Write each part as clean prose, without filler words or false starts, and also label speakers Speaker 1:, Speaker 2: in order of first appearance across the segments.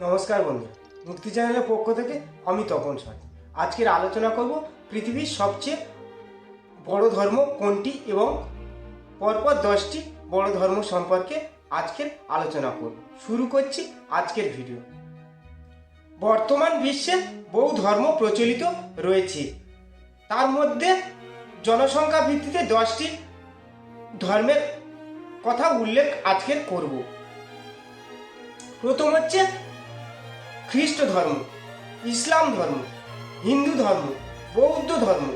Speaker 1: নমস্কার বন্ধুরা, মুক্তি চ্যানেলের পক্ষ থেকে আমি তপন সাথী। আজকের আলোচনা করব পৃথিবীর সবচেয়ে বড় ধর্ম কোনটি এবং পরপর 10টি বড় ধর্ম সম্পর্কে আজকের আলোচনা করব। শুরু করছি আজকের ভিডিও। বর্তমান বিশ্বে বহু ধর্ম প্রচলিত রয়েছে, তার মধ্যে জনসংখ্যা ভিত্তিতে 10টি ধর্মের কথা উল্লেখ আজকের করব। প্রথম হচ্ছে খ্রিস্ট ধর্ম, ইসলাম ধর্ম, হিন্দু ধর্ম, বৌদ্ধ ধর্ম,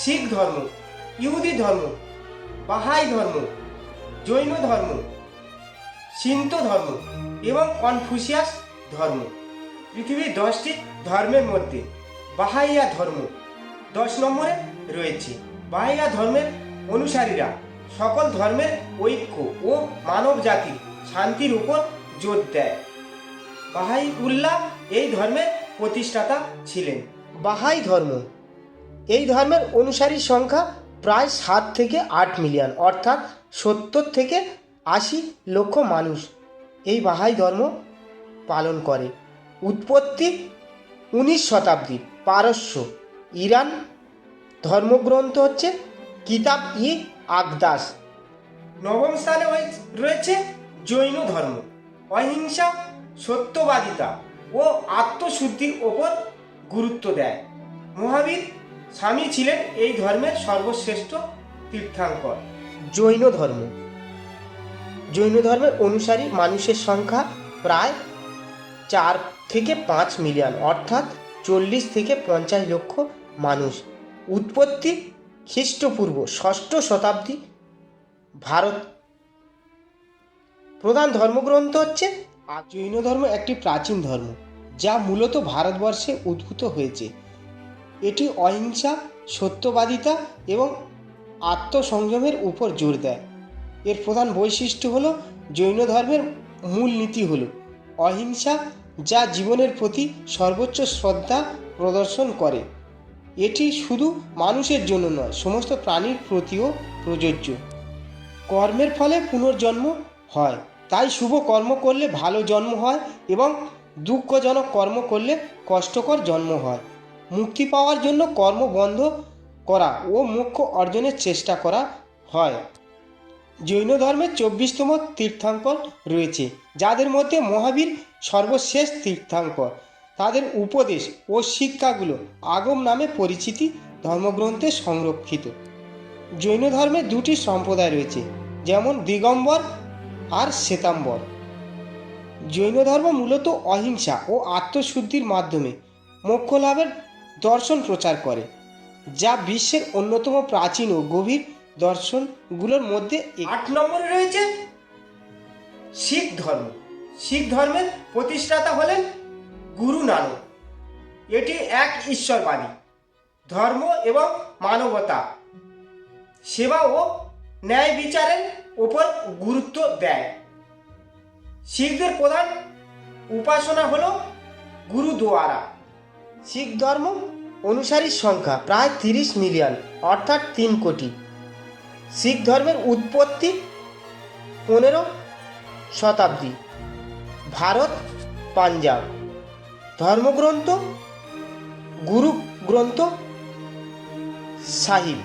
Speaker 1: শিখ ধর্ম, ইহুদি ধর্ম, বাহাই ধর্ম, জৈন ধর্ম, সিন্ত ধর্ম এবং কনফুসিয়াস ধর্ম। পৃথিবীর 10টি ধর্মের মধ্যে বাহাইয়া ধর্ম 10 নম্বরে রয়েছে। বাহাইয়া ধর্মের অনুসারীরা সকল ধর্মের ঐক্য ও মানব জাতির শান্তির উপর জোর দেয়। বাহাই উল্লাহ এই ধর্মের প্রতিষ্ঠাতা ছিলেন। বাহাই ধর্ম, এই ধর্মের অনুসারীর সংখ্যা প্রায় 7 থেকে 8 মিলিয়ন, অর্থাৎ 70 থেকে 80 লক্ষ মানুষ এই বাহাই ধর্ম পালন করে। উৎপত্তি 19 শতাব্দীর পারস্য ইরান। ধর্মগ্রন্থ হচ্ছে কিতাব ই আকদাস। নবম স্থানে রয়েছে জৈন ধর্ম। অহিংসা, সত্যবাদিতা ও আত্মশুদ্ধির ওপর গুরুত্ব দেয়। মহাবীর স্বামী ছিলেন এই ধর্মের সর্বশ্রেষ্ঠ তীর্থঙ্কর। জৈন ধর্ম, জৈন ধর্মের অনুসারী মানুষের সংখ্যা প্রায় 4 থেকে 5 মিলিয়ন, অর্থাৎ 40 থেকে 50 লক্ষ মানুষ। উৎপত্তি খ্রিস্টপূর্ব 6ষ্ঠ শতাব্দী ভারত। প্রধান ধর্মগ্রন্থ হচ্ছে জৈন ধর্ম একটি প্রাচীন ধর্ম যা মূলত ভারতবর্ষে উদ্ভূত হয়েছে। এটি অহিংসা, সত্যবাদিতা এবং আত্মসংযমের উপর জোর দেয়। এর প্রধান বৈশিষ্ট্য হল জৈন ধর্মের মূল নীতি হল অহিংসা, যা জীবনের প্রতি সর্বোচ্চ শ্রদ্ধা প্রদর্শন করে। এটি শুধু মানুষের জন্য নয়, সমস্ত প্রাণীর প্রতিও প্রযোজ্য। কর্মের ফলে পুনর্জন্ম হয়, তাই শুভ কর্ম করলে ভালো জন্ম হয় এবং দুঃখজনক কর্ম করলে কষ্টকর জন্ম হয়। মুক্তি পাওয়ার জন্য কর্ম বন্ধ করা ও মোক্ষ অর্জনের চেষ্টা করা হয়। জৈন ধর্মের 24তম তীর্থঙ্কর রয়েছে, যাদের মধ্যে মহাবীর সর্বশেষ তীর্থঙ্কর। তাদের উপদেশ ও শিক্ষাগুলো আগম নামে পরিচিতি ধর্মগ্রন্থে সংরক্ষিত। জৈন ধর্মে 2টি সম্প্রদায় রয়েছে, যেমন দিগম্বর আর শ্বেতাম্বর। জৈন ধর্ম মূলত অহিংসা ও আত্মশুদ্ধির মাধ্যমে মোক্ষ লাভের দর্শন প্রচার করে, যা বিশ্বের অন্যতম প্রাচীন ও গভীর দর্শনগুলোর মধ্যে 8 নম্বরে রয়েছে শিখ ধর্ম। শিখ ধর্মের প্রতিষ্ঠাতা হলেন গুরু নানক। এটি এক ঈশ্বরবাদী ধর্ম এবং মানবতা, সেবা ও ন্যায় বিচারের উপর গুরুত্ব দেয়। শিখদের প্রধান উপাসনা হল গুরুদুয়ারা। শিখ ধর্ম অনুসারীর সংখ্যা প্রায় 30 মিলিয়ন, অর্থাৎ 3 কোটি। শিখ ধর্মের উৎপত্তি 15 শতাব্দী ভারত, পাঞ্জাব। ধর্মগ্রন্থ গুরু গ্রন্থ সাহিব।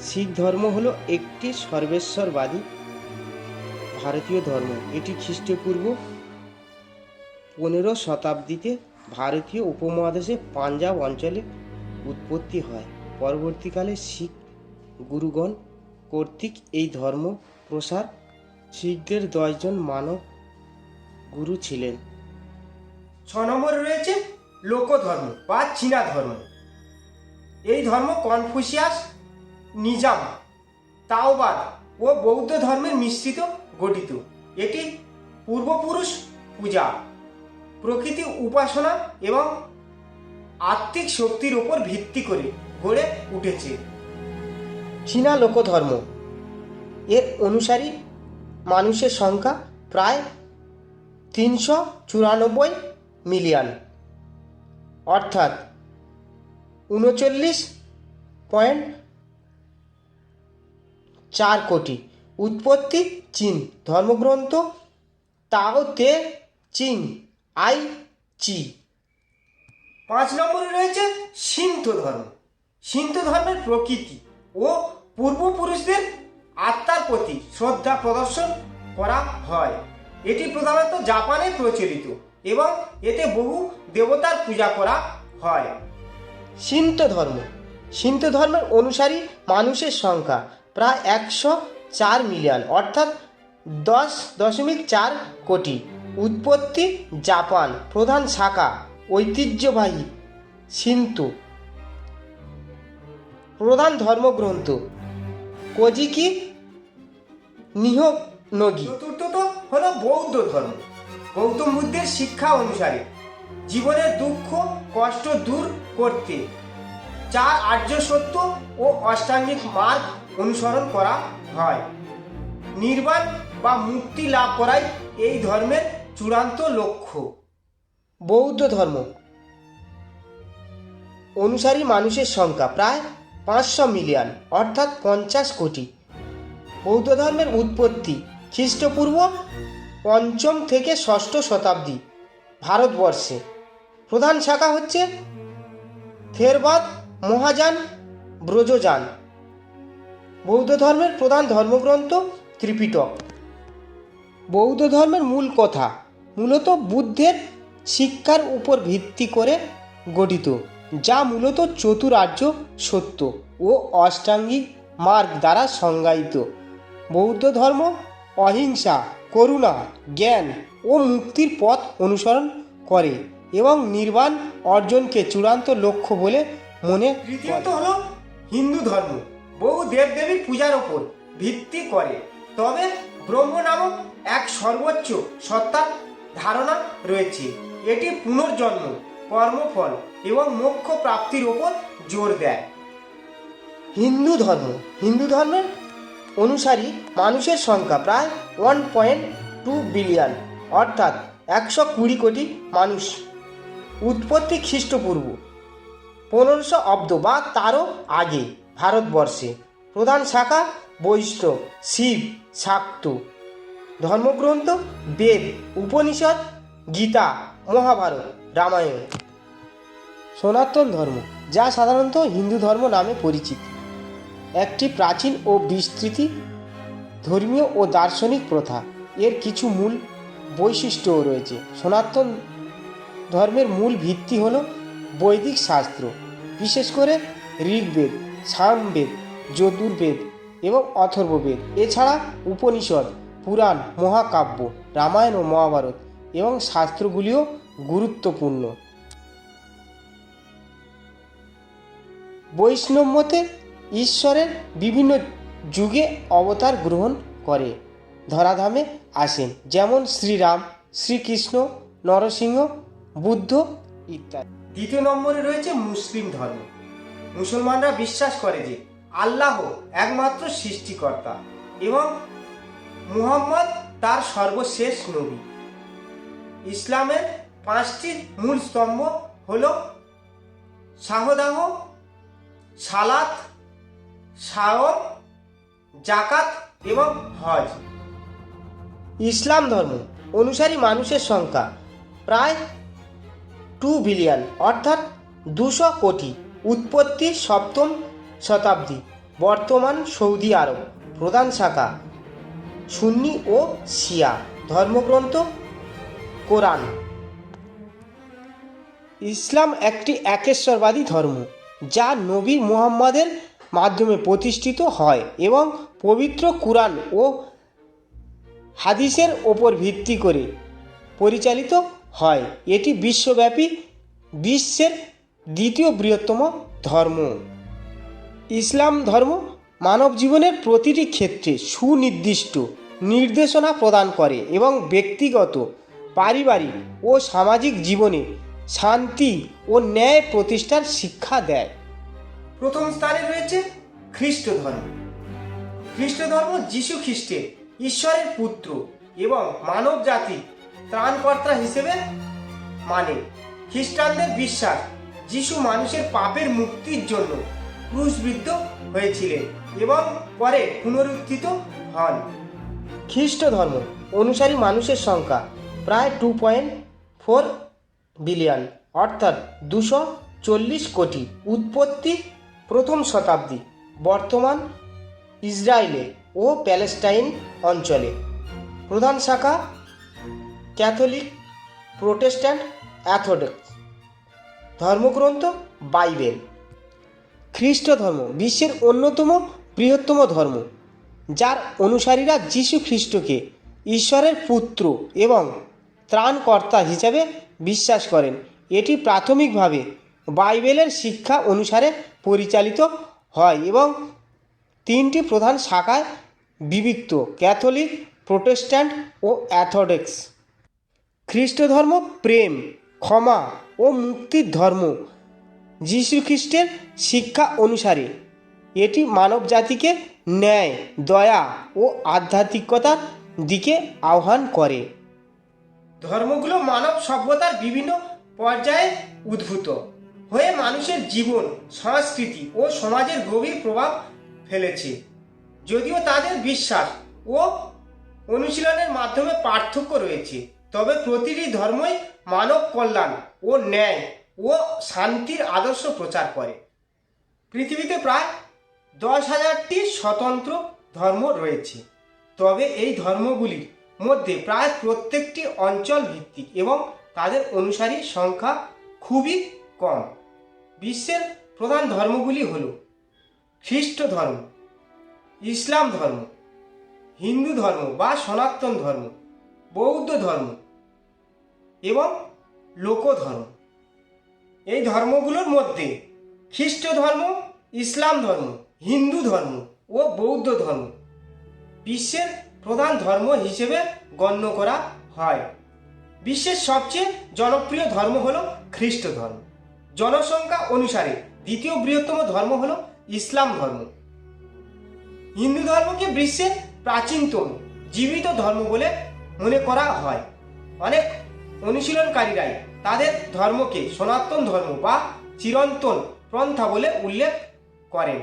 Speaker 1: শিখ ধর্ম হলো একটি সর্বেশ্বরবাদী ভারতীয় ধর্ম। এটি খ্রিস্টপূর্ব 15 শতাব্দীতে ভারতীয় উপমহাদেশে পাঞ্জাব অঞ্চলে উৎপত্তি হয়। পরবর্তীকালে শিখ গুরুগণ কর্তৃক এই ধর্ম প্রসার। শিখদের 10 জন মানব গুরু ছিলেন। 6 নম্বরে রয়েছে লোক ধর্ম বা চীনা ধর্ম। এই ধর্ম কনফুসিয়াস, নিজাম, তাওবাদ ও বৌদ্ধ ধর্মের মিশ্রিত গঠিত। এটি পূর্বপুরুষ পূজা, প্রকৃতি উপাসনা এবং আত্মিক শক্তির উপর ভিত্তি করে গড়ে উঠেছে। চীনা লোক ধর্ম, এর অনুসারী মানুষের সংখ্যা প্রায় 394 মিলিয়ন, অর্থাৎ 39.4 কোটি। উৎপত্তি চীন, ধর্মগ্রন্থ তাও তে চিং আই চি। 5 নম্বরে রয়েছে সিন্তো ধর্ম। সিন্তো ধর্মের প্রকৃতি ও পূর্বপুরুষদের আত্মার প্রতি শ্রদ্ধা প্রদর্শন করা হয়। এটি প্রধানত জাপানে প্রচলিত এবং এতে বহু দেবতার পূজা করা হয়। সিন্তো ধর্ম। সিন্তো ধর্মের অনুসারী মানুষের সংখ্যা প্রায় 104 মিলিয়ন, অর্থাৎ 10.4 কোটি। উৎপত্তি জাপান। প্রধান শাখা ঐতিহ্যবাহী সিন্তো। প্রধান ধর্মগ্রন্থ কোজিকি নিহোনগি। চতুর্থত হলো বৌদ্ধ ধর্ম। গৌতম বুদ্ধের শিক্ষা অনুসারে জীবনের দুঃখ কষ্ট দূর করতে 4 আর্য সত্য ও অষ্টাঙ্গিক মার্গ অনুসরণ করা হয়। নির্বাণ বা মুক্তি লাভ করাই এই ধর্মের চূড়ান্ত লক্ষ্য। বৌদ্ধ ধর্ম অনুসারী মানুষের সংখ্যা প্রায় 500 মিলিয়ন, অর্থাৎ 50 কোটি। বৌদ্ধ ধর্মের উৎপত্তি খ্রিস্টপূর্ব 5ম থেকে 6ষ্ঠ শতাব্দী ভারতবর্ষে। প্রধান শাখা হচ্ছে থেরবাদ, মহাযান, ব্রজযান। বৌদ্ধ ধর্মের প্রধান ধর্মগ্রন্থ ত্রিপিটক। বৌদ্ধ ধর্মের মূল কথা মূলত বুদ্ধের শিক্ষার উপর ভিত্তি করে গঠিত, যা মূলত চতুরার্য সত্য ও অষ্টাঙ্গিক মার্গ দ্বারা সংজ্ঞায়িত। বৌদ্ধ ধর্ম অহিংসা, করুণা, জ্ঞান ও মুক্তির পথ অনুসরণ করে এবং নির্বাণ অর্জনকে চূড়ান্ত লক্ষ্য বলে মনে করে। তৃতীয়ত হল হিন্দু ধর্ম। বহু দেবদেবীর পূজার ওপর ভিত্তি করে, তবে ব্রহ্ম নামক এক সর্বোচ্চ সত্তার ধারণা রয়েছে। এটি পুনর্জন্ম, কর্মফল এবং মোক্ষ প্রাপ্তির ওপর জোর দেয়। হিন্দু ধর্ম। হিন্দু ধর্মের অনুসারী মানুষের সংখ্যা প্রায় 1.2 বিলিয়ন, অর্থাৎ 120 কোটি মানুষ। উৎপত্তি খ্রিস্টপূর্ব 1500 অব্দ বা তারও আগে ভারতবর্ষে। প্রধান শাখা বৈষ্ণব, শিব, শাক্ত। ধর্মগ্রন্থ বেদ, উপনিষদ, গীতা, মহাভারত, রামায়ণ। সনাতন ধর্ম, যা সাধারণত হিন্দু ধর্ম নামে পরিচিত, একটি প্রাচীন ও বিস্তৃত ধর্মীয় ও দার্শনিক প্রথা। এর কিছু মূল বৈশিষ্ট্যও রয়েছে। সনাতন ধর্মের মূল ভিত্তি হল বৈদিক শাস্ত্র, বিশেষ করে ঋগ্বেদ, সামবেদ, যজুর্বেদ এবং অথর্ববেদ। এছাড়া উপনিষদ, পুরাণ, মহাকাব্য, রামায়ণ ও মহাভারত এবং শাস্ত্রগুলিও গুরুত্বপূর্ণ। বৈষ্ণব মতে ঈশ্বরের বিভিন্ন যুগে অবতার গ্রহণ করে ধরাধামে আসেন, যেমন শ্রীরাম, শ্রীকৃষ্ণ, নরসিংহ, বুদ্ধ ইত্যাদি। দ্বিতীয় নম্বরে রয়েছে মুসলিম ধর্ম। মুসলমানরা বিশ্বাস করে যে আল্লাহ একমাত্র সৃষ্টিকর্তা এবং মুহাম্মদ তার সর্বশেষ নবী। ইসলামের 5টি মূল স্তম্ভ হল শাহদাহ, সালাত, সাওম, জাকাত এবং হজ। ইসলাম ধর্ম অনুসারী মানুষের সংখ্যা প্রায় 2 বিলিয়ন, অর্থাৎ 200 কোটি। উৎপত্তি 7ম শতাব্দী, বর্তমান সৌদি আরব। প্রধান শাখা সুন্নি ও শিয়া। ধর্মগ্রন্থ কোরআন। ইসলাম একটি একেশ্বরবাদী ধর্ম, যা নবী মুহাম্মদের মাধ্যমে প্রতিষ্ঠিত হয় এবং পবিত্র কুরআন ও হাদিসের ওপর ভিত্তি করে পরিচালিত হয়। এটি বিশ্বব্যাপী বিশ্বের দ্বিতীয় বৃহত্তম ধর্ম। ইসলাম ধর্ম মানব জীবনের প্রতিটি ক্ষেত্রে সুনির্দিষ্ট নির্দেশনা প্রদান করে এবং ব্যক্তিগত, পারিবারিক ও সামাজিক জীবনে শান্তি ও ন্যায় প্রতিষ্ঠার শিক্ষা দেয়। প্রথম স্থানে রয়েছে খ্রিস্ট ধর্ম। খ্রিস্ট ধর্ম যীশু খ্রিস্টের ঈশ্বরের পুত্র এবং মানব জাতির ত্রাণকর্তা হিসেবে মানে। খ্রিস্টানদের বিশ্বাস যীশু মানুষের পাপের মুক্তির জন্য ক্রুশবিদ্ধ হয়েছিলেন এবং পরে পুনরুত্থিত হন। খ্রিস্ট ধর্ম অনুসারী মানুষের সংখ্যা প্রায় 2.4 বিলিয়ন অর্থাৎ 240 কোটি। উৎপত্তি প্রথম শতাব্দী, বর্তমান ইসরায়েলে ও প্যালেস্টাইন অঞ্চলে। প্রধান শাখা ক্যাথলিক, প্রোটেস্ট্যান্ট, অর্থোডক্স। ধর্মগ্রন্থ বাইবেল। খ্রিস্ট ধর্ম বিশ্বের অন্যতম বৃহত্তম ধর্ম, যার অনুসারীরা যীশু খ্রিস্টকে ঈশ্বরের পুত্র এবং ত্রাণকর্তা হিসাবে বিশ্বাস করেন। এটি প্রাথমিকভাবে বাইবেলের শিক্ষা অনুসারে পরিচালিত হয় এবং তিনটি প্রধান শাখায় বিভক্ত: ক্যাথলিক, প্রোটেস্ট্যান্ট ও অর্থোডক্স। খ্রিস্ট ধর্ম প্রেম, ক্ষমা ও মুক্তির ধর্ম। যীশুখ্রিস্টের শিক্ষা অনুসারে এটি মানবজাতিকে ন্যায়, দয়া ও আধ্যাত্মিকতার দিকে আহ্বান করে। ধর্মগুলো মানব সভ্যতার বিভিন্ন পর্যায়ে উদ্ভূত হয়ে মানুষের জীবন, সংস্কৃতি ও সমাজের গভীর প্রভাব ফেলেছে। যদিও তাদের বিশ্বাস ও অনুশীলনের মাধ্যমে পার্থক্য রয়েছে, তবে প্রতিটি ধর্মই মানব কল্যাণ ও ন্যায় ও শান্তির আদর্শ প্রচার করে। পৃথিবীতে প্রায় 10,000টি স্বতন্ত্র ধর্ম রয়েছে, তবে এই ধর্মগুলির মধ্যে প্রায় প্রত্যেকটি অঞ্চল ভিত্তিক এবং তাদের অনুসারীর সংখ্যা খুবই কম। বিশ্বের প্রধান ধর্মগুলি হল খ্রিস্ট ধর্ম, ইসলাম ধর্ম, হিন্দু ধর্ম বা সনাতন ধর্ম, বৌদ্ধ ধর্ম এবং লোক ধর্ম। এই ধর্মগুলোর মধ্যে খ্রিস্ট ধর্ম, ইসলাম ধর্ম, হিন্দু ধর্ম ও বৌদ্ধ ধর্ম বিশ্বের প্রধান ধর্ম হিসেবে গণ্য করা হয়। বিশ্বের সবচেয়ে জনপ্রিয় ধর্ম হল খ্রিস্ট ধর্ম। জনসংখ্যা অনুসারে দ্বিতীয় বৃহত্তম ধর্ম হল ইসলাম ধর্ম। হিন্দু ধর্মকে বিশ্বের প্রাচীনতম জীবিত ধর্ম বলে মনে করা হয়। অনেক অনুশীলনকারীরাই তাদের ধর্মকে সনাতন ধর্ম বা চিরন্তন পন্থা বলে উল্লেখ করেন।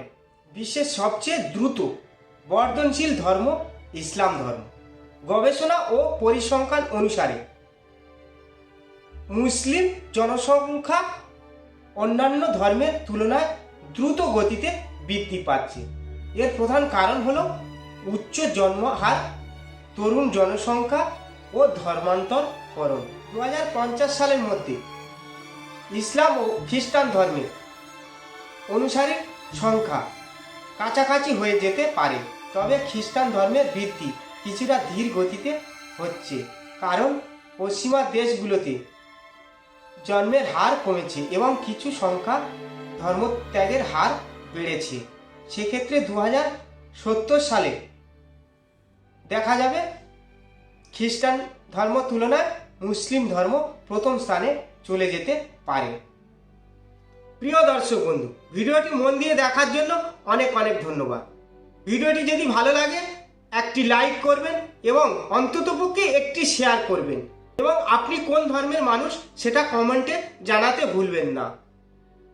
Speaker 1: বিশ্বের সবচেয়ে দ্রুত বর্ধনশীল ধর্ম ইসলাম ধর্ম। গবেষণা ও পরিসংখ্যান অনুসারে মুসলিম জনসংখ্যা অন্যান্য ধর্মের তুলনায় দ্রুত গতিতে বৃদ্ধি পাচ্ছে। এর প্রধান কারণ হল উচ্চ জন্ম হার, তরুণ জনসংখ্যা ও ধর্মান্তরকরণ। 2050 সালের মধ্যে ইসলাম ও খ্রিস্টান ধর্মের অনুসারীর সংখ্যা কাছাকাছি হয়ে যেতে পারে, তবে খ্রিস্টান ধর্মের বৃদ্ধি কিছুটা ধীর গতিতে হচ্ছে, কারণ পশ্চিমা দেশগুলোতে জন্মের হার কমেছে এবং কিছু সংখ্যা ধর্মত্যাগের হার বেড়েছে। সেক্ষেত্রে 2070 সালে দেখা যাবে খ্রিস্টান ধর্ম তুলনায় মুসলিম ধর্ম প্রথম স্থানে চলে যেতে পারে। প্রিয় দর্শক বন্ধু, ভিডিওটি মন দিয়ে দেখার জন্য অনেক অনেক ধন্যবাদ। ভিডিওটি যদি ভালো লাগে একটি লাইক করবেন এবং অন্ততপক্ষে একটি শেয়ার করবেন, এবং আপনি কোন ধর্মের মানুষ সেটা কমেন্টে জানাতে ভুলবেন না।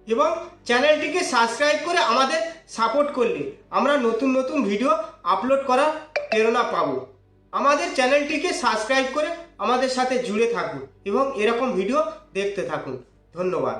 Speaker 1: এবং চ্যানেলটিকে সাবস্ক্রাইব করে আমাদের সাপোর্ট করলে আমরা নতুন নতুন ভিডিও আপলোড করার প্রেরণা পাব। আমাদের চ্যানেলটিকে সাবস্ক্রাইব করে আমাদের সাথে জুড়ে থাকুন এবং এরকম ভিডিও দেখতে থাকুন। ধন্যবাদ।